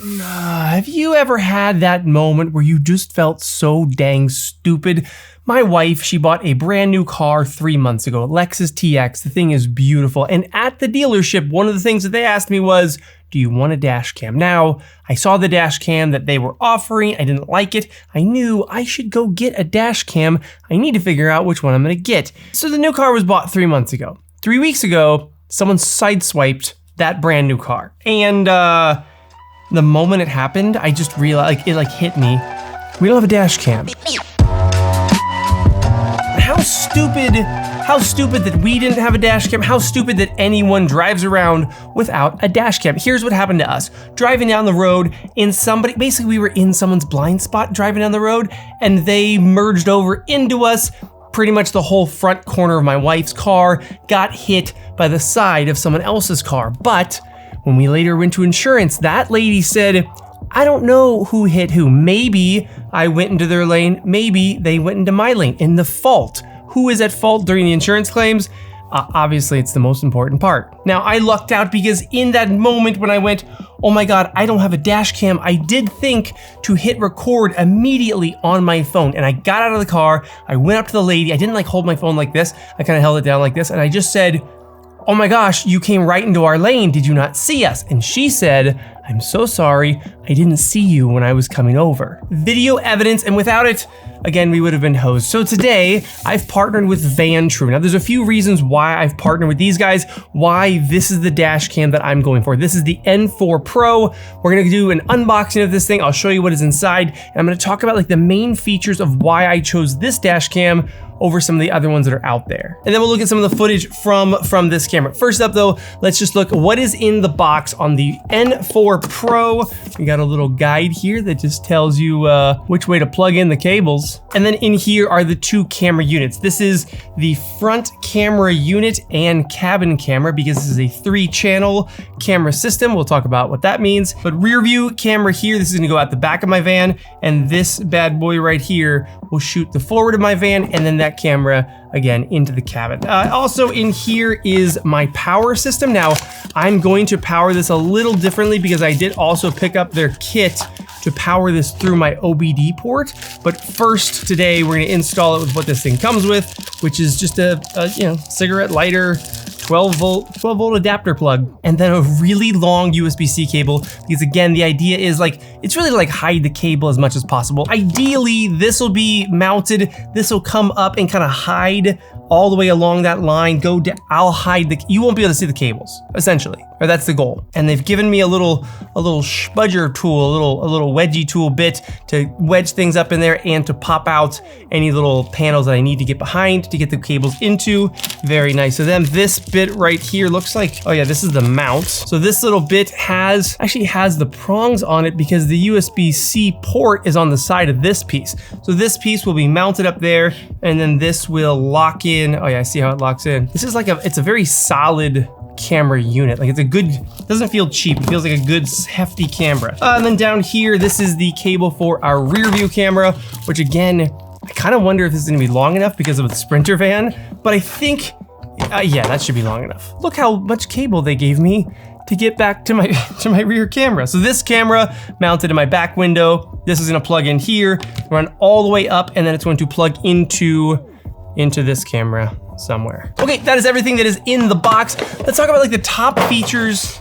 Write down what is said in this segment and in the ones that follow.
Have you ever had that moment where you just felt so dang stupid? My wife, she bought a brand new car 3 months ago, a Lexus TX. The thing is beautiful. And at the dealership, one of the things that they asked me was, do you want a dash cam? Now, I saw the dash cam that they were offering. I didn't like it. I knew I should go get a dash cam. I need to figure out which one I'm gonna get. So the new car was bought 3 months ago. 3 weeks ago, someone sideswiped that brand new car. And the moment it happened, I just realized, it hit me. We don't have a dash cam. How stupid that we didn't have a dash cam. How stupid that anyone drives around without a dash cam. Here's what happened to us. Driving down the road basically we were in someone's blind spot driving down the road, and they merged over into us. Pretty much the whole front corner of my wife's car got hit by the side of someone else's car. But when we later went to insurance, that lady said, I don't know who hit who. Maybe I went into their lane, maybe they went into my lane. And the fault, who is at fault during the insurance claims? Obviously, it's the most important part. Now, I lucked out because in that moment when I went, oh my God, I don't have a dash cam, I did think to hit record immediately on my phone. And I got out of the car, I went up to the lady, I didn't hold my phone like this, I kind of held it down like this, and I just said, oh my gosh, you came right into our lane, did you not see us? And she said, I'm so sorry, I didn't see you when I was coming over. Video evidence, and without it, again, we would have been hosed. So today, I've partnered with Vantrue. Now, there's a few reasons why I've partnered with these guys, why this is the dash cam that I'm going for. This is the N4 Pro. We're gonna do an unboxing of this thing. I'll show you what is inside, and I'm gonna talk about the main features of why I chose this dash cam over some of the other ones that are out there. And then we'll look at some of the footage from this camera. First up though, let's just look what is in the box on the N4 Pro. We got a little guide here that just tells you which way to plug in the cables. And then in here are the two camera units. This is the front camera unit and cabin camera because this is a 3-channel camera system. We'll talk about what that means. But rear view camera here, this is gonna go out the back of my van, and this bad boy right here will shoot the forward of my van, and then that camera again into the cabin. Also in here is my power system. Now I'm going to power this a little differently because I did also pick up their kit to power this through my OBD port. But first today we're gonna install it with what this thing comes with, which is just a cigarette lighter, 12 volt adapter plug, and then a really long USB-C cable, because again, the idea is it's really hide the cable as much as possible. Ideally, this will be mounted, this will come up and kind of hide all the way along that line, I'll hide you won't be able to see the cables, essentially, or that's the goal. And they've given me a little spudger tool, a little wedgie tool bit to wedge things up in there and to pop out any little panels that I need to get behind to get the cables into. Very nice of them. This bit right here looks like, oh yeah, this is the mount. So this little bit actually has the prongs on it because the USB-C port is on the side of this piece. So this piece will be mounted up there, and then this will lock in. Oh yeah, I see how it locks in. This is it's a very solid camera unit. It doesn't feel cheap. It feels like a good hefty camera. And then down here, this is the cable for our rear view camera, which again, I kind of wonder if this is gonna be long enough because of the Sprinter van, but I think, yeah, that should be long enough. Look how much cable they gave me to get back to my rear camera. So this camera mounted in my back window. This is gonna plug in here, run all the way up, and then it's going to plug into this camera somewhere. Okay, that is everything that is in the box. Let's talk about the top features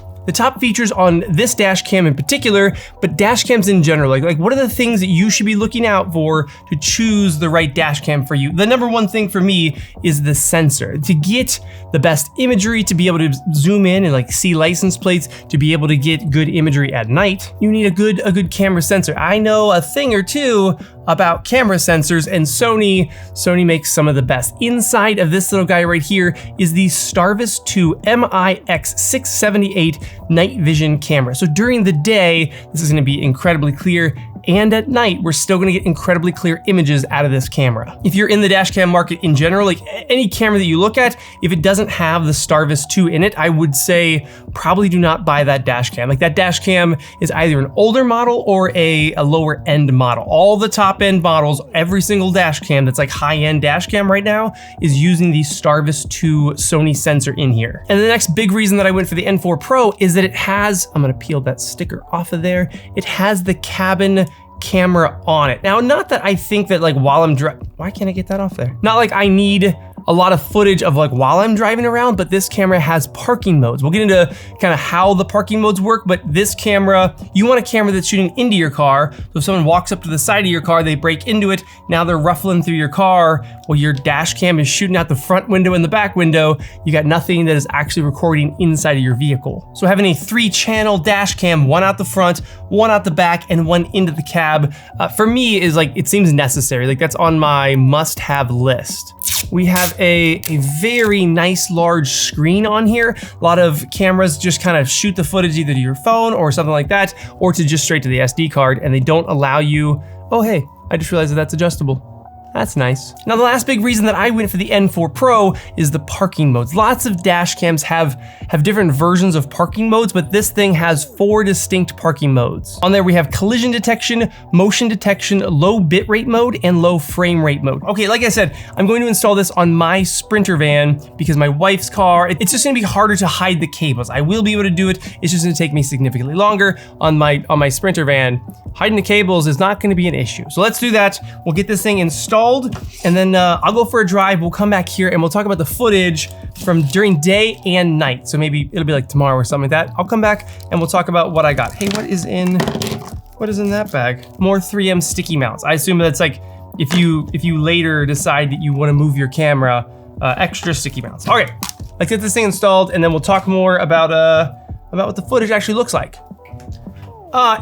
on this dash cam in particular, but dash cams in general. What are the things that you should be looking out for to choose the right dash cam for you? The number one thing for me is the sensor. To get the best imagery, to be able to zoom in and see license plates, to be able to get good imagery at night, you need a good camera sensor. I know a thing or two about camera sensors, and Sony makes some of the best. Inside of this little guy right here is the Starvis 2 MIX678 night vision camera. So during the day, this is gonna be incredibly clear. and at night, we're still gonna get incredibly clear images out of this camera. If you're in the dash cam market in general, like any camera that you look at, if it doesn't have the Starvis 2 in it, I would say probably do not buy that dash cam. Like that dash cam is either an older model or a lower end model. All the top end models, every single dash cam that's like high end dash cam right now is using the Starvis 2 Sony sensor in here. And the next big reason that I went for the N4 Pro is that it has, I'm gonna peel that sticker off of there, it has the cabin camera on it. Now, not that I think that like while I'm why can't I get that off there? Not like I need a lot of footage of like while I'm driving around, but this camera has parking modes. We'll get into kind of how the parking modes work, but this camera, you want a camera that's shooting into your car. So if someone walks up to the side of your car, they break into it, now they're ruffling through your car, while your dash cam is shooting out the front window and the back window, you got nothing that is actually recording inside of your vehicle. So having a 3-channel dash cam, one out the front, one out the back, and one into the cab, for me is like, it seems necessary. Like that's on my must-have list. We have a very nice large screen on here. A lot of cameras just kind of shoot the footage either to your phone or something like that, or to just straight to the SD card, and they don't allow you, oh hey, I just realized that that's adjustable. That's nice. Now, the last big reason that I went for the N4 Pro is the parking modes. Lots of dash cams have different versions of parking modes, but this thing has 4 distinct parking modes. On there, we have collision detection, motion detection, low bitrate mode, and low frame rate mode. Okay, like I said, I'm going to install this on my Sprinter van because my wife's car, it's just gonna be harder to hide the cables. I will be able to do it, it's just gonna take me significantly longer on my Sprinter van. Hiding the cables is not gonna be an issue. So let's do that. We'll get this thing installed, and then I'll go for a drive. We'll come back here and we'll talk about the footage from during day and night. So maybe it'll be like tomorrow or something like that. I'll come back and we'll talk about what I got. Hey, what is in that bag? More 3M sticky mounts. I assume that's like if you later decide that you want to move your camera, extra sticky mounts. Okay, let's get this thing installed and then we'll talk more about what the footage actually looks like.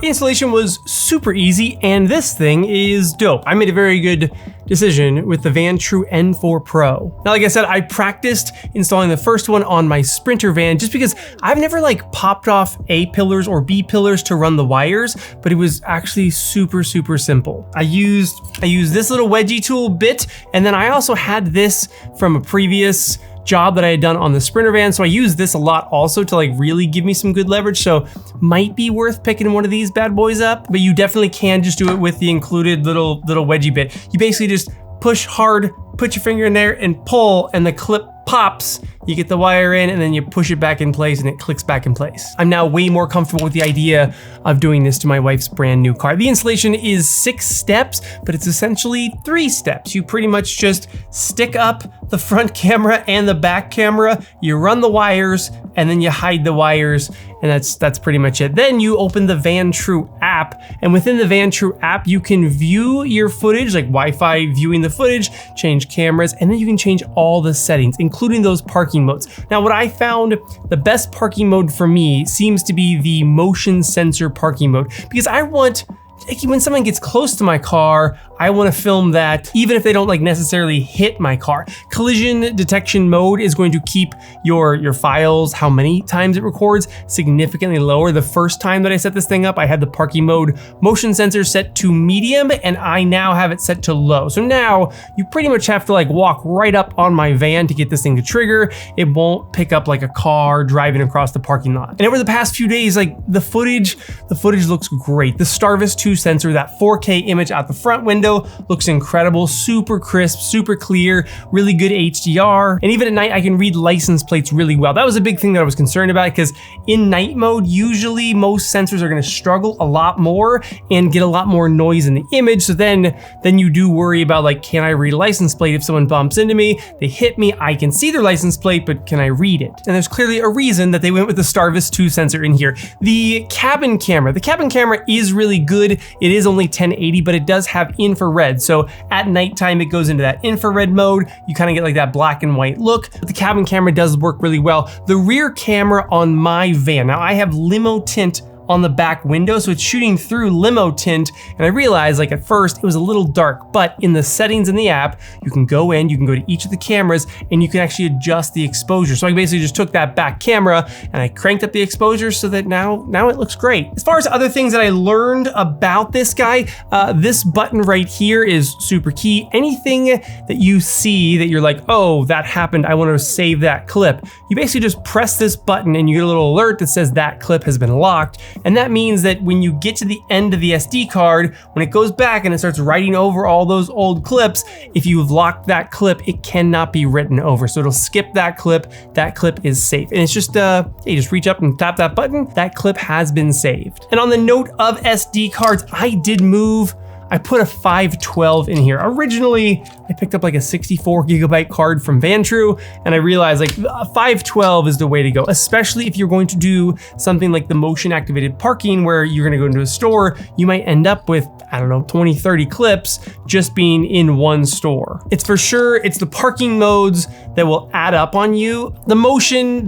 Installation was super easy, and this thing is dope. I made a very good decision with the Vantrue N4 Pro. Now, like I said, I practiced installing the first one on my Sprinter van just because I've never like popped off A pillars or B pillars to run the wires, but it was actually super simple. I used this little wedgie tool bit, and then I also had this from a previous job that I had done on the Sprinter van, so I used this a lot also to like really give me some good leverage, so might be worth picking one of these bad boys up, but you definitely can just do it with the included little wedgie bit. You basically just push hard, put your finger in there and pull, and the clip pops, you get the wire in, and then you push it back in place and it clicks back in place. I'm now way more comfortable with the idea of doing this to my wife's brand new car. The installation is 6 steps, but it's essentially 3 steps. You pretty much just stick up the front camera and the back camera, you run the wires, and then you hide the wires, and that's pretty much it. Then you open the Vantrue app, and within the Vantrue app, you can view your footage, like Wi-Fi viewing the footage, change cameras, and then you can change all the settings, including those parking modes. Now, what I found the best parking mode for me seems to be the motion sensor parking mode, because I want, when someone gets close to my car, I want to film that even if they don't like necessarily hit my car. Collision detection mode is going to keep your files, how many times it records, significantly lower. The first time that I set this thing up, I had the parking mode motion sensor set to medium, and I now have it set to low. So now you pretty much have to like walk right up on my van to get this thing to trigger. It won't pick up like a car driving across the parking lot. And over the past few days, like the footage looks great. The Starvis 2 sensor, that 4K image out the front window, looks incredible, super crisp, super clear, really good HDR. And even at night, I can read license plates really well. That was a big thing that I was concerned about, because in night mode, usually most sensors are gonna struggle a lot more and get a lot more noise in the image. So then you do worry about like, can I read a license plate? If someone bumps into me, they hit me, I can see their license plate, but can I read it? And there's clearly a reason that they went with the Starvis 2 sensor in here. The cabin camera is really good. It is only 1080, but it does have infrared. So at nighttime, it goes into that infrared mode. You kind of get like that black and white look, but the cabin camera does work really well. The rear camera on my van, now I have limo tint on the back window, so it's shooting through limo tint. And I realized, like, at first it was a little dark, but in the settings in the app, you can go to each of the cameras and you can actually adjust the exposure. So I basically just took that back camera and I cranked up the exposure so that now it looks great. As far as other things that I learned about this guy, this button right here is super key. Anything that you see that you're like, oh, that happened, I want to save that clip, you basically just press this button and you get a little alert that says that clip has been locked. And that means that when you get to the end of the SD card, when it goes back and it starts writing over all those old clips, if you've locked that clip, it cannot be written over. So it'll skip that clip is safe. And it's just, you just reach up and tap that button, that clip has been saved. And on the note of SD cards, I put a 512 in here. Originally, I picked up like a 64 gigabyte card from Vantrue, and I realized like 512 is the way to go, especially if you're going to do something like the motion activated parking where you're gonna go into a store, you might end up with, I don't know, 20, 30 clips just being in one store. It's for sure, it's the parking modes that will add up on you. The motion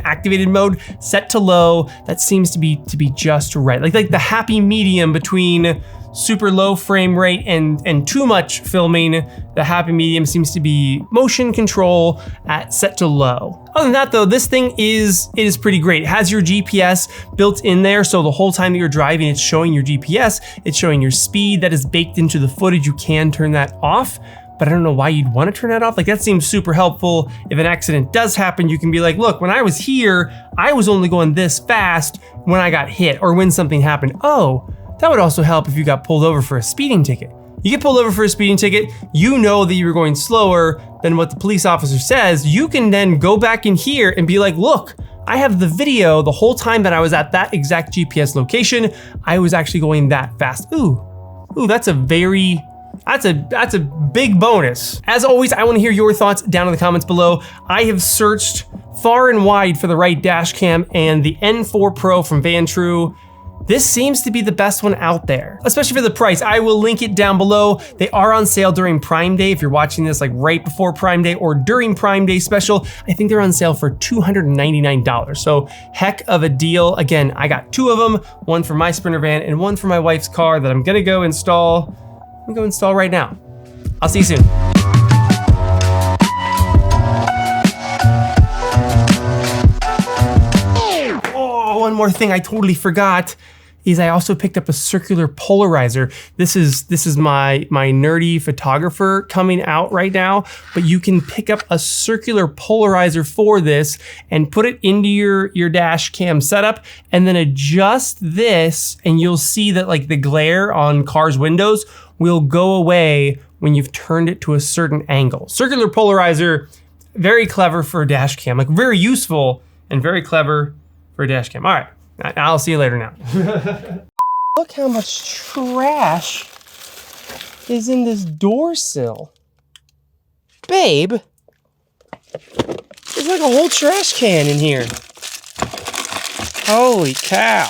activated mode set to low, that seems to be just right. Like the happy medium between super low frame rate and too much filming. The happy medium seems to be motion control at set to low. Other than that though, this thing is pretty great. It has your GPS built in there, so the whole time that you're driving, it's showing your GPS, it's showing your speed that is baked into the footage. You can turn that off, but I don't know why you'd want to turn that off. Like, that seems super helpful. If an accident does happen, you can be like, look, when I was here, I was only going this fast when I got hit or when something happened. Oh, that would also help if you got pulled over for a speeding ticket. You get pulled over for a speeding ticket, you know that you were going slower than what the police officer says. You can then go back in here and be like, look, I have the video the whole time that I was at that exact GPS location. I was actually going that fast. Ooh, that's a big bonus. As always, I want to hear your thoughts down in the comments below. I have searched far and wide for the right dash cam, and the N4 Pro from Vantrue, this seems to be the best one out there, especially for the price. I will link it down below. They are on sale during Prime Day. If you're watching this like right before Prime Day or during Prime Day special, I think they're on sale for $299. So heck of a deal. Again, I got two of them, one for my Sprinter van and one for my wife's car that I'm gonna go install. I'm gonna go install right now. I'll see you soon. Oh, one more thing I totally forgot is I also picked up a circular polarizer. This is my nerdy photographer coming out right now, but you can pick up a circular polarizer for this and put it into your dash cam setup and then adjust this, and you'll see that like the glare on cars' windows will go away when you've turned it to a certain angle. Circular polarizer, very clever for a dash cam, like very useful and very clever for a dash cam. All right. I'll see you later now. Look how much trash is in this door sill. Babe, there's like a whole trash can in here. Holy cow.